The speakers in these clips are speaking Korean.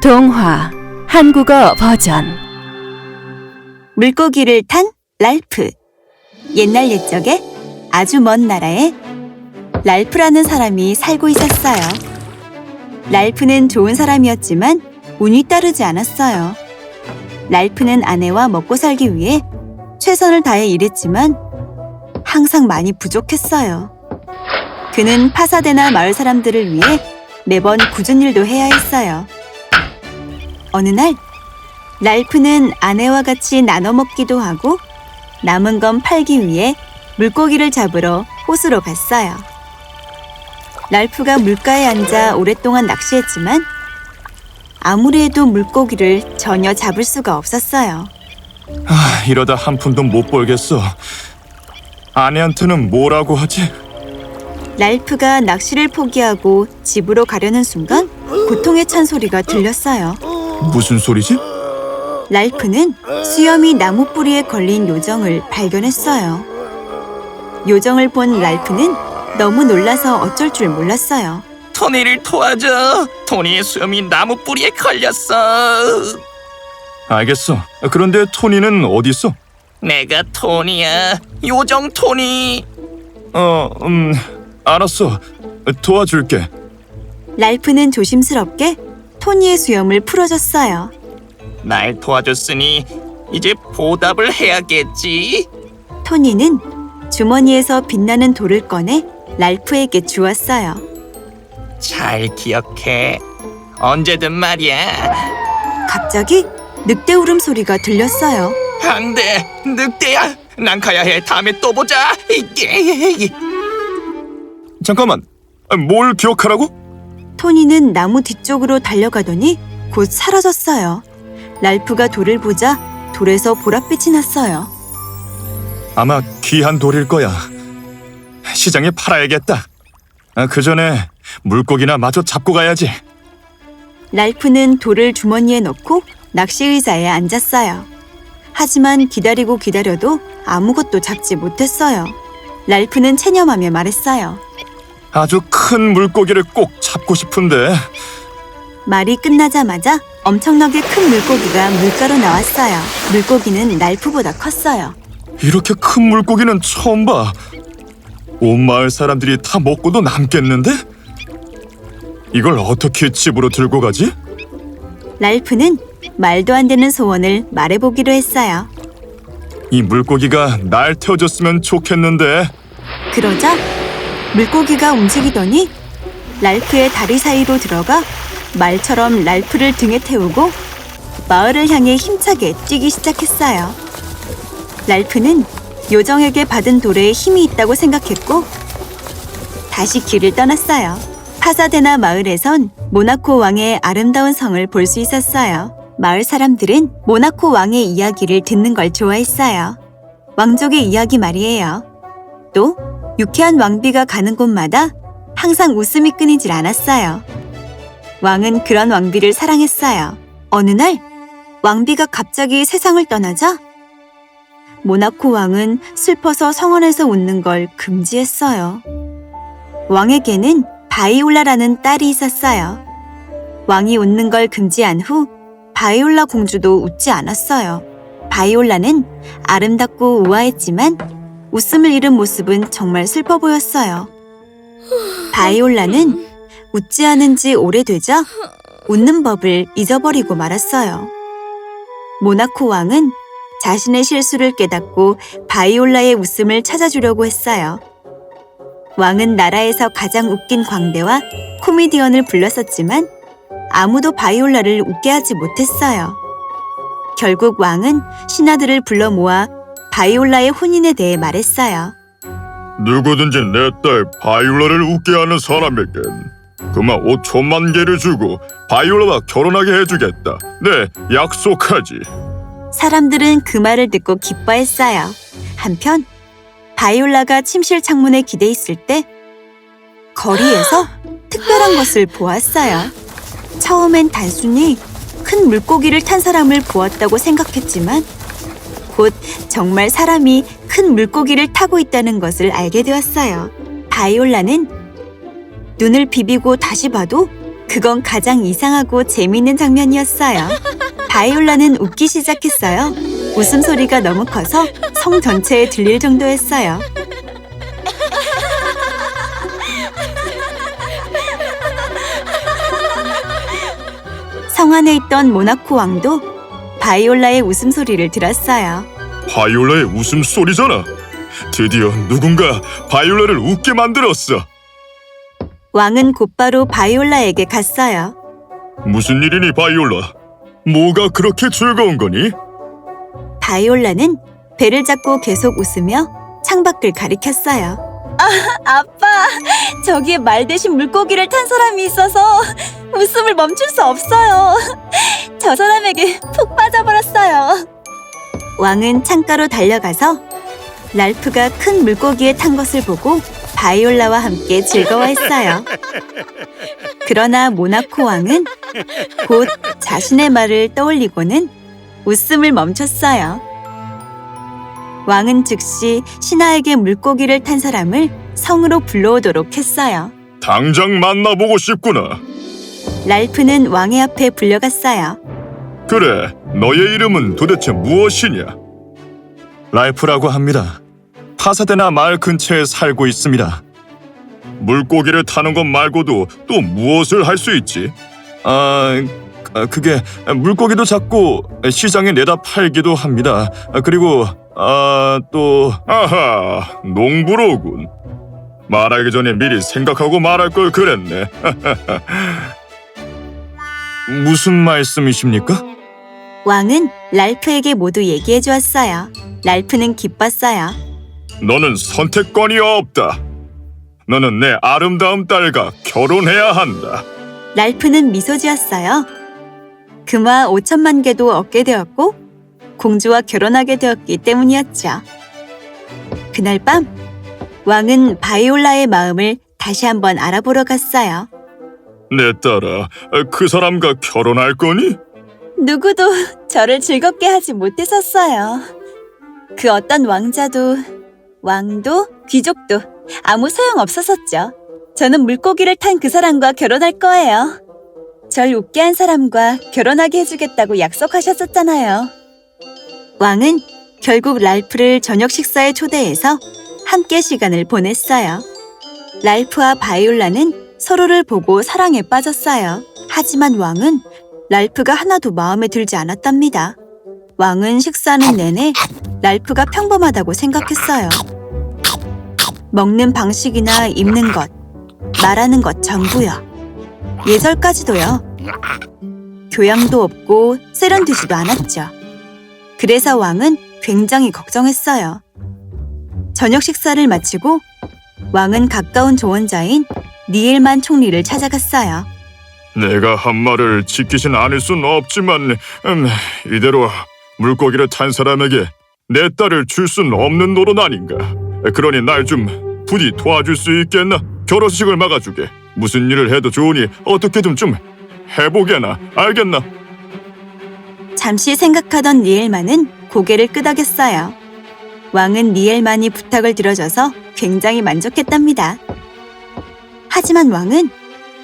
동화 한국어 버전. 물고기를 탄 랄프. 옛날 옛적에 아주 먼 나라에 랄프라는 사람이 살고 있었어요. 랄프는 좋은 사람이었지만 운이 따르지 않았어요. 랄프는 아내와 먹고 살기 위해 최선을 다해 일했지만 항상 많이 부족했어요. 그는 파사대나 마을 사람들을 위해 매번 굳은 일도 해야 했어요. 어느 날 랄프는 아내와 같이 나눠 먹기도 하고 남은 건 팔기 위해 물고기를 잡으러 호수로 갔어요. 랄프가 물가에 앉아 오랫동안 낚시했지만 아무리 해도 물고기를 전혀 잡을 수가 없었어요. 이러다 한 푼도 못 벌겠어. 아내한테는 뭐라고 하지? 랄프가 낚시를 포기하고 집으로 가려는 순간 고통에 찬 소리가 들렸어요. 무슨 소리지? 랄프는 수염이 나무 뿌리에 걸린 요정을 발견했어요. 요정을 본 랄프는 너무 놀라서 어쩔 줄 몰랐어요. 토니를 도와줘. 토니의 수염이 나무 뿌리에 걸렸어. 알겠어. 그런데 토니는 어디 있어? 내가 토니야. 요정 토니. 알았어. 도와줄게. 랄프는 조심스럽게 토니의 수염을 풀어줬어요. 날 도와줬으니 이제 보답을 해야겠지. 토니는 주머니에서 빛나는 돌을 꺼내 랄프에게 주었어요. 잘 기억해. 언제든 말이야. 갑자기 늑대 울음소리가 들렸어요. 안 돼. 늑대야. 난 가야 해. 다음에 또 보자. 잠깐만. 뭘 기억하라고? 토니는 나무 뒤쪽으로 달려가더니 곧 사라졌어요. 랄프가 돌을 보자 돌에서 보랏빛이 났어요. 아마 귀한 돌일 거야. 시장에 팔아야겠다. 그 전에 물고기나 마저 잡고 가야지. 랄프는 돌을 주머니에 넣고 낚시 의자에 앉았어요. 하지만 기다리고 기다려도 아무것도 잡지 못했어요. 랄프는 체념하며 말했어요. 아주 큰 물고기를 꼭 잡고 싶은데. 말이 끝나자마자 엄청나게 큰 물고기가 물가로 나왔어요. 물고기는 랄프보다 컸어요. 이렇게 큰 물고기는 처음 봐. 온 마을 사람들이 다 먹고도 남겠는데? 이걸 어떻게 집으로 들고 가지? 랄프는 말도 안 되는 소원을 말해보기로 했어요. 이 물고기가 날 태워줬으면 좋겠는데. 그러자 물고기가 움직이더니 랄프의 다리 사이로 들어가 말처럼 랄프를 등에 태우고 마을을 향해 힘차게 뛰기 시작했어요. 랄프는 요정에게 받은 돌에 힘이 있다고 생각했고 다시 길을 떠났어요. 파사데나 마을에선 모나코 왕의 아름다운 성을 볼 수 있었어요. 마을 사람들은 모나코 왕의 이야기를 듣는 걸 좋아했어요. 왕족의 이야기 말이에요. 또 유쾌한 왕비가 가는 곳마다 항상 웃음이 끊이질 않았어요. 왕은 그런 왕비를 사랑했어요. 어느 날 왕비가 갑자기 세상을 떠나자 모나코 왕은 슬퍼서 성원에서 웃는 걸 금지했어요. 왕에게는 바이올라라는 딸이 있었어요. 왕이 웃는 걸 금지한 후 바이올라 공주도 웃지 않았어요. 바이올라는 아름답고 우아했지만 웃음을 잃은 모습은 정말 슬퍼 보였어요. 바이올라는 웃지 않은 지 오래되자 웃는 법을 잊어버리고 말았어요. 모나코 왕은 자신의 실수를 깨닫고 바이올라의 웃음을 찾아주려고 했어요. 왕은 나라에서 가장 웃긴 광대와 코미디언을 불렀었지만 아무도 바이올라를 웃게 하지 못했어요. 결국 왕은 신하들을 불러 모아 바이올라의 혼인에 대해 말했어요. 누구든지 내 딸 바이올라를 웃게 하는 사람에겐 그만 5천만 개를 주고 바이올라와 결혼하게 해주겠다. 네, 약속하지. 사람들은 그 말을 듣고 기뻐했어요. 한편 바이올라가 침실 창문에 기대 있을 때 거리에서 특별한 것을 보았어요. 처음엔 단순히 큰 물고기를 탄 사람을 보았다고 생각했지만 곧 정말 사람이 큰 물고기를 타고 있다는 것을 알게 되었어요. 바이올라는 눈을 비비고 다시 봐도 그건 가장 이상하고 재미있는 장면이었어요. 바이올라는 웃기 시작했어요. 웃음소리가 너무 커서 성 전체에 들릴 정도였어요. 성 안에 있던 모나코 왕도 바이올라의 웃음소리를 들었어요. 바이올라의 웃음소리잖아. 드디어 누군가 바이올라를 웃게 만들었어. 왕은 곧바로 바이올라에게 갔어요. 무슨 일이니, 바이올라? 뭐가 그렇게 즐거운 거니? 바이올라는 배를 잡고 계속 웃으며 창밖을 가리켰어요. 아빠, 저기에 말 대신 물고기를 탄 사람이 있어서 웃음을 멈출 수 없어요. 저 사람에게 푹 빠져버렸어요. 왕은 창가로 달려가서 랄프가 큰 물고기에 탄 것을 보고 바이올라와 함께 즐거워했어요. 그러나 모나코 왕은 곧 자신의 말을 떠올리고는 웃음을 멈췄어요. 왕은 즉시 신하에게 물고기를 탄 사람을 성으로 불러오도록 했어요. 당장 만나보고 싶구나. 랄프는 왕의 앞에 불려갔어요. 그래, 너의 이름은 도대체 무엇이냐? 랄프라고 합니다. 파사데나 마을 근처에 살고 있습니다. 물고기를 타는 것 말고도 또 무엇을 할 수 있지? 그게 물고기도 잡고 시장에 내다 팔기도 합니다. 그리고 또 아하, 농부로군. 말하기 전에 미리 생각하고 말할 걸 그랬네. 무슨 말씀이십니까? 왕은 랄프에게 모두 얘기해 주었어요. 랄프는 기뻤어요. 너는 선택권이 없다. 너는 내 아름다운 딸과 결혼해야 한다. 랄프는 미소 지었어요. 금화 5천만 개도 얻게 되었고 공주와 결혼하게 되었기 때문이었죠. 그날 밤 왕은 바이올라의 마음을 다시 한번 알아보러 갔어요. 내 딸아, 그 사람과 결혼할 거니? 누구도 저를 즐겁게 하지 못했었어요. 그 어떤 왕도 귀족도 아무 소용 없었었죠. 저는 물고기를 탄 그 사람과 결혼할 거예요. 절 웃게 한 사람과 결혼하게 해주겠다고 약속하셨었잖아요. 왕은 결국 랄프를 저녁 식사에 초대해서 함께 시간을 보냈어요. 랄프와 바이올라는 서로를 보고 사랑에 빠졌어요. 하지만 왕은 랄프가 하나도 마음에 들지 않았답니다. 왕은 식사하는 내내 랄프가 평범하다고 생각했어요. 먹는 방식이나 입는 것, 말하는 것 전부요. 예절까지도요. 교양도 없고 세련되지도 않았죠. 그래서 왕은 굉장히 걱정했어요. 저녁 식사를 마치고 왕은 가까운 조언자인 니엘만 총리를 찾아갔어요. 내가 한 말을 지키진 않을 순 없지만 이대로 물고기를 탄 사람에게 내 딸을 줄 순 없는 노릇 아닌가. 그러니 날 좀 부디 도와줄 수 있겠나? 결혼식을 막아주게. 무슨 일을 해도 좋으니 어떻게든 좀 해보게나. 알겠나? 잠시 생각하던 니엘만은 고개를 끄덕였어요. 왕은 니엘만이 부탁을 들어줘서 굉장히 만족했답니다. 하지만 왕은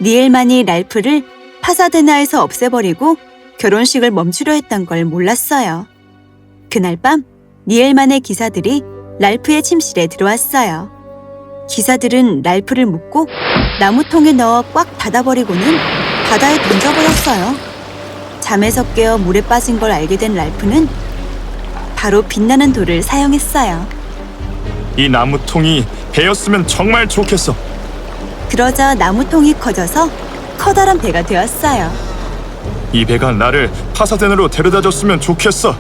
니엘만이 랄프를 파사데나에서 없애버리고 결혼식을 멈추려 했던 걸 몰랐어요. 그날 밤 니엘만의 기사들이 랄프의 침실에 들어왔어요. 기사들은 랄프를 묶고 나무통에 넣어 꽉 닫아버리고는 바다에 던져버렸어요. 잠에서 깨어 물에 빠진 걸 알게 된 랄프는 바로 빛나는 돌을 사용했어요. 이 나무통이 배였으면 정말 좋겠어. 그러자 나무통이 커져서 커다란 배가 되었어요. 이 배가 나를 파사데나로 데려다줬으면 좋겠어.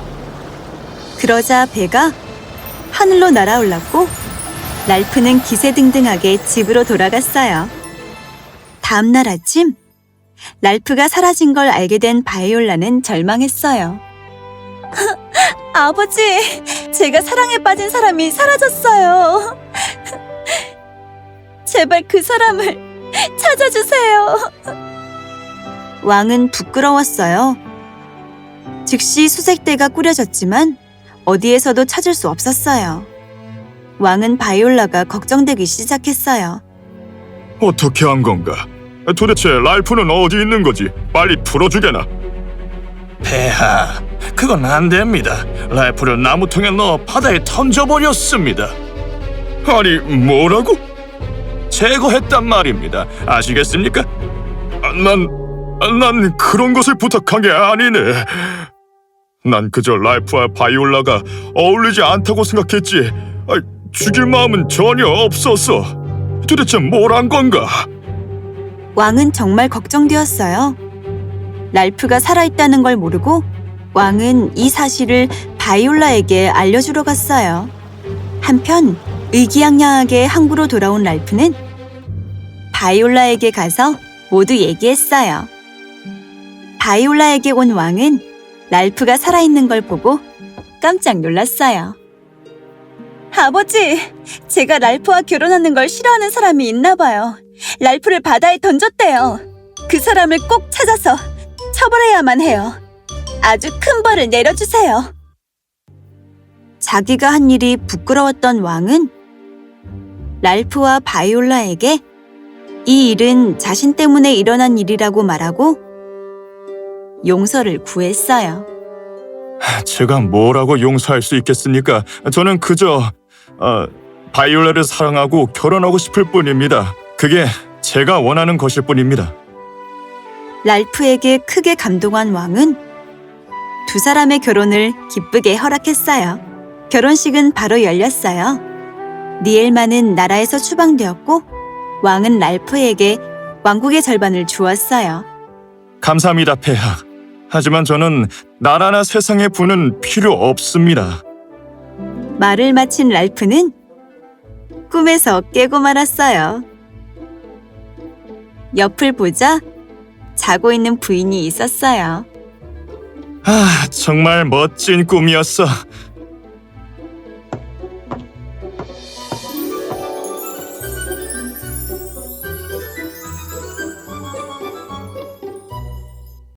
그러자 배가 하늘로 날아올랐고 랄프는 기세등등하게 집으로 돌아갔어요. 다음 날 아침 랄프가 사라진 걸 알게 된 바이올라는 절망했어요. 아버지, 제가 사랑에 빠진 사람이 사라졌어요. 제발 그 사람을 찾아주세요. 왕은 부끄러웠어요. 즉시 수색대가 꾸려졌지만 어디에서도 찾을 수 없었어요. 왕은 바이올라가 걱정되기 시작했어요. 어떻게 한 건가? 도대체 랄프는 어디 있는 거지? 빨리 풀어주게나. 폐하, 그건 안 됩니다. 랄프를 나무통에 넣어 바다에 던져버렸습니다. 아니, 뭐라고? 제거했단 말입니다. 아시겠습니까? 난 그런 것을 부탁한 게 아니네. 난 그저 랄프와 바이올라가 어울리지 않다고 생각했지. 죽일 마음은 전혀 없었어. 도대체 뭘 한 건가? 왕은 정말 걱정되었어요. 랄프가 살아있다는 걸 모르고 왕은 이 사실을 바이올라에게 알려주러 갔어요. 한편 의기양양하게 항구로 돌아온 랄프는 바이올라에게 가서 모두 얘기했어요. 바이올라에게 온 왕은 랄프가 살아있는 걸 보고 깜짝 놀랐어요. 아버지, 제가 랄프와 결혼하는 걸 싫어하는 사람이 있나 봐요. 랄프를 바다에 던졌대요. 그 사람을 꼭 찾아서 처벌해야만 해요. 아주 큰 벌을 내려주세요. 자기가 한 일이 부끄러웠던 왕은 랄프와 바이올라에게 이 일은 자신 때문에 일어난 일이라고 말하고 용서를 구했어요. 제가 뭐라고 용서할 수 있겠습니까? 저는 그저 바이올라를 사랑하고 결혼하고 싶을 뿐입니다. 그게 제가 원하는 것일 뿐입니다. 랄프에게 크게 감동한 왕은 두 사람의 결혼을 기쁘게 허락했어요. 결혼식은 바로 열렸어요. 니엘만은 나라에서 추방되었고 왕은 랄프에게 왕국의 절반을 주었어요. 감사합니다, 폐하. 하지만 저는 나라나 세상의 부는 필요 없습니다. 말을 마친 랄프는 꿈에서 깨고 말았어요. 옆을 보자 자고 있는 부인이 있었어요. 정말 멋진 꿈이었어.